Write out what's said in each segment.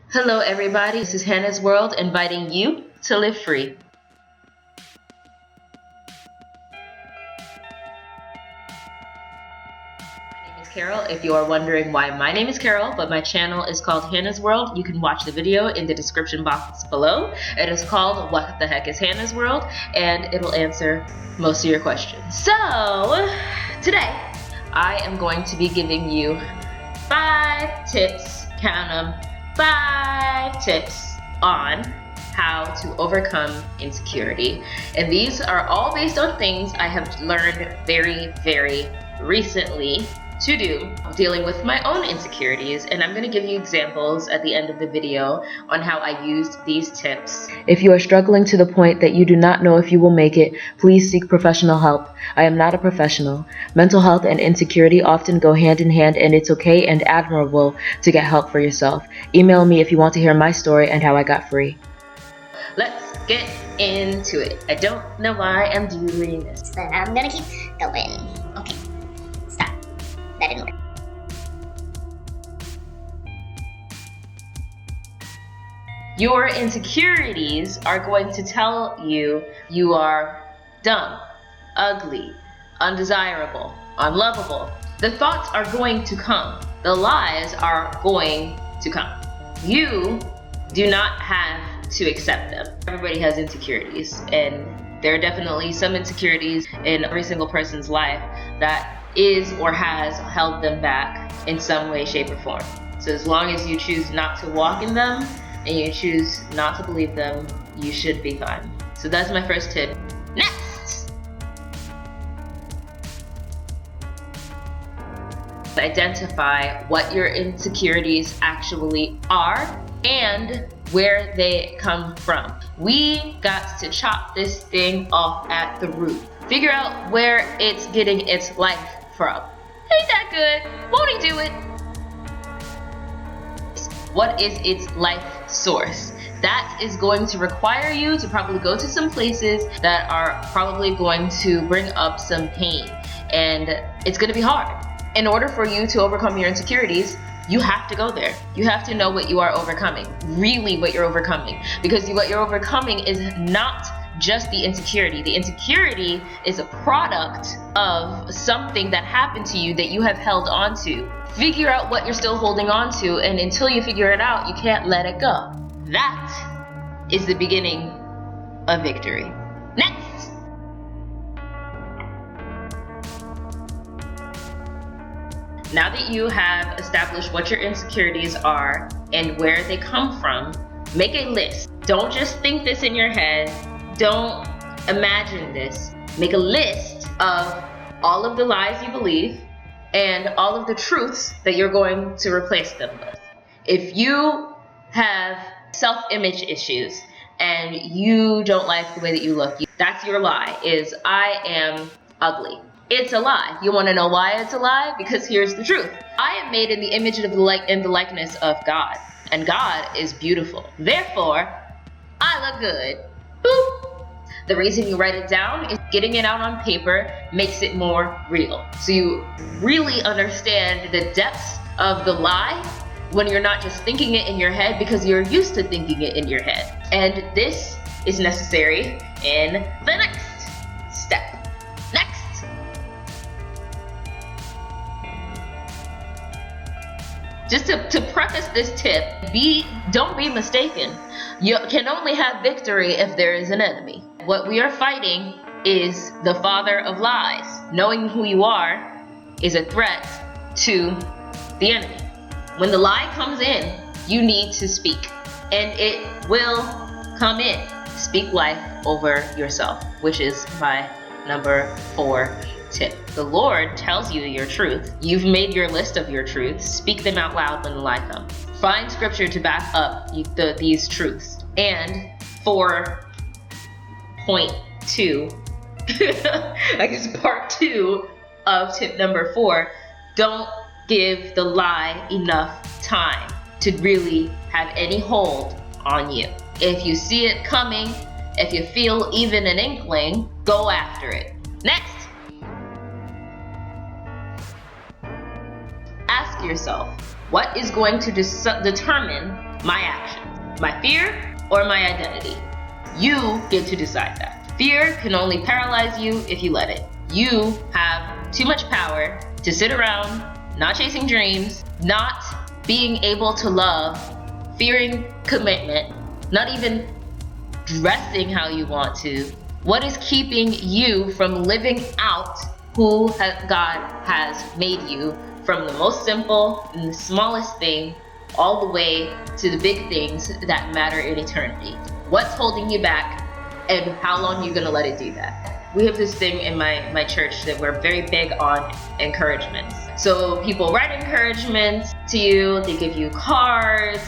Hello everybody, this is Hannah's World inviting you to live free. My name is Carol. If you are wondering why my name is Carol, but my channel is called Hannah's World, you can watch the video in the description box below. It is called What the Heck is Hannah's World, and it'll answer most of your questions. So, today I am going to be giving you 5 tips, count them, 5 tips on how to overcome insecurity. And these are all based on things I have learned very, very recently to do dealing with my own insecurities, and I'm going to give you examples at the end of the video on how I used these tips. If you are struggling to the point that you do not know if you will make it, please seek professional help. I am not a professional. Mental health and insecurity often go hand in hand, and it's okay and admirable to get help for yourself. Email me if you want to hear my story and how I got free. Let's get into it. I don't know why I'm doing this, but I'm gonna keep going. Okay, stop. That didn't work. Your insecurities are going to tell you you are dumb, ugly, undesirable, unlovable. The thoughts are going to come. The lies are going to come. You do not have to accept them. Everybody has insecurities, and there are definitely some insecurities in every single person's life that is or has held them back in some way, shape, or form. So as long as you choose not to walk in them and you choose not to believe them, you should be fine. So that's my first tip. Next! Identify what your insecurities actually are and where they come from. We got to chop this thing off at the root. Figure out where it's getting its life from. Ain't that good? Won't he do it? What is its life source? That is going to require you to probably go to some places that are probably going to bring up some pain, and it's going to be hard. In order for you to overcome your insecurities, you have to go there. You have to know what you are overcoming, really what you're overcoming, because what you're overcoming is not just the insecurity. The insecurity is a product of something that happened to you that you have held on to. Figure out what you're still holding on to, and until you figure it out, you can't let it go. That is the beginning of victory. Next! Now that you have established what your insecurities are and where they come from, make a list. Don't just think this in your head. Don't imagine this. Make a list of all of the lies you believe and all of the truths that you're going to replace them with. If you have self-image issues and you don't like the way that you look, that's your lie, is I am ugly. It's a lie. You want to know why it's a lie? Because here's the truth. I am made in the image of the likeness of God, and God is beautiful. Therefore, I look good. Boop. The reason you write it down is getting it out on paper makes it more real. So you really understand the depths of the lie when you're not just thinking it in your head, because you're used to thinking it in your head. And this is necessary in the next step. Next! Just to preface this tip, don't be mistaken. You can only have victory if there is an enemy. What we are fighting is the father of lies. Knowing who you are is a threat to the enemy. When the lie comes in, you need to speak, and it will come in. Speak life over yourself, which is my number 4 tip. The Lord tells you your truth. You've made your list of your truths. Speak them out loud when the lie comes. Find scripture to back up these truths. And 4.2, I guess part 2 of tip number 4, don't give the lie enough time to really have any hold on you. If you see it coming, if you feel even an inkling, go after it. Next! Ask yourself, what is going to determine my actions, my fear or my identity. You get to decide that. Fear can only paralyze you if you let it. You have too much power to sit around, not chasing dreams, not being able to love, fearing commitment, not even dressing how you want to. What is keeping you from living out who God has made you, from the most simple and the smallest thing all the way to the big things that matter in eternity? What's holding you back, and how long are you gonna let it do that? We have this thing in my church that we're very big on encouragements. So people write encouragements to you, they give you cards.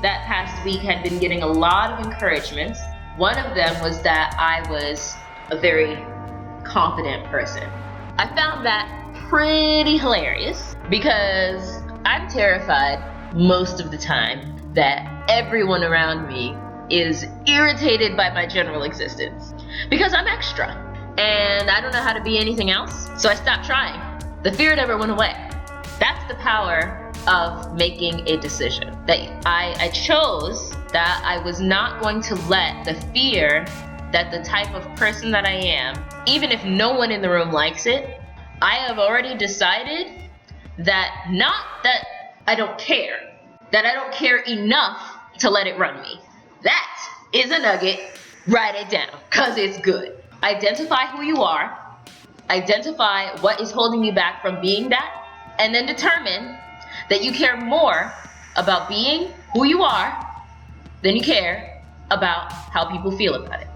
That past week had been getting a lot of encouragements. One of them was that I was a very confident person. I found that pretty hilarious because I'm terrified most of the time that everyone around me is irritated by my general existence because I'm extra and I don't know how to be anything else, so I stopped trying. The fear never went away. That's the power of making a decision. That I chose that I was not going to let the fear that the type of person that I am, even if no one in the room likes it, I have already decided that not that I don't care, that I don't care enough to let it run me. That is a nugget. Write it down, cause it's good. Identify who you are, identify what is holding you back from being that, and then determine that you care more about being who you are than you care about how people feel about it.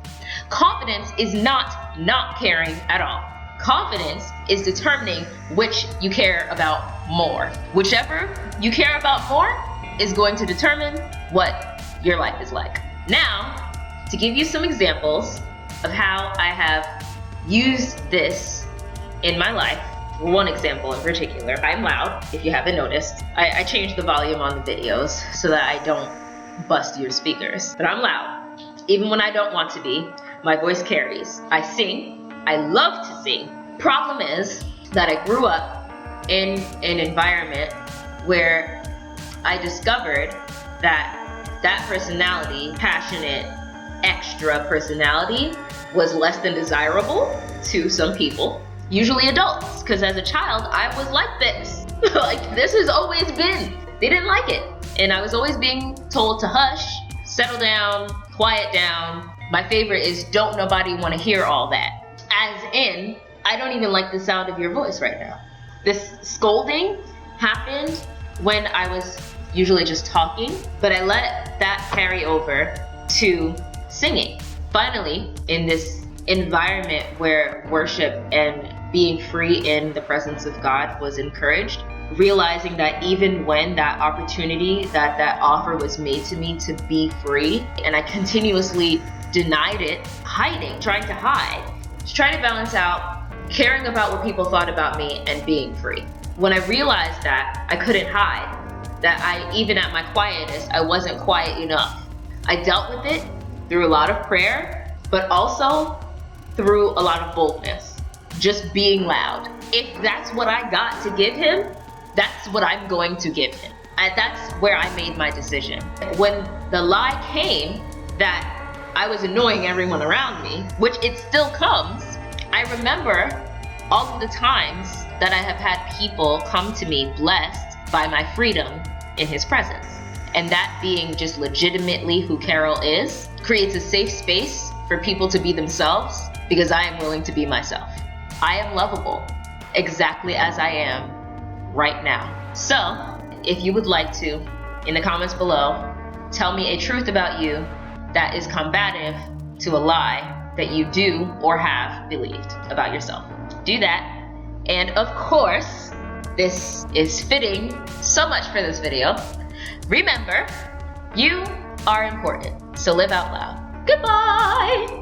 Confidence is not caring at all. Confidence is determining which you care about more. Whichever you care about more is going to determine what your life is like. Now, to give you some examples of how I have used this in my life. One example in particular, I'm loud, if you haven't noticed. I changed the volume on the videos so that I don't bust your speakers. But I'm loud. Even when I don't want to be, my voice carries. I sing. I love to sing. Problem is that I grew up in an environment where I discovered that personality, passionate, extra personality, was less than desirable to some people. Usually adults, because as a child, I was like this. Like, this has always been. They didn't like it. And I was always being told to hush, settle down, quiet down. My favorite is don't nobody want to hear all that. As in, I don't even like the sound of your voice right now. This scolding happened when I was usually just talking, but I let that carry over to singing. Finally, in this environment where worship and being free in the presence of God was encouraged, realizing that even when that opportunity, that offer was made to me to be free, and I continuously denied it, hiding, trying to hide, to try to balance out caring about what people thought about me and being free. When I realized that I couldn't hide, that even at my quietest, I wasn't quiet enough, I dealt with it through a lot of prayer, but also through a lot of boldness. Just being loud. If that's what I got to give him, that's what I'm going to give him. That's where I made my decision. When the lie came that I was annoying everyone around me, which it still comes, I remember all of the times that I have had people come to me blessed by my freedom in his presence. And that being just legitimately who Carol is, creates a safe space for people to be themselves because I am willing to be myself. I am lovable exactly as I am right now. So, if you would like to, in the comments below, tell me a truth about you that is combative to a lie that you do or have believed about yourself. Do that. And of course, this is fitting so much for this video. Remember, you are important, so live out loud. Goodbye!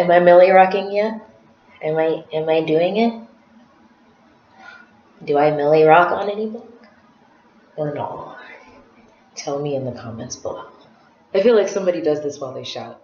Am I Millie rocking yet? Am I doing it? Do I Millie rock on any book? Or no? Tell me in the comments below. I feel like somebody does this while they shout.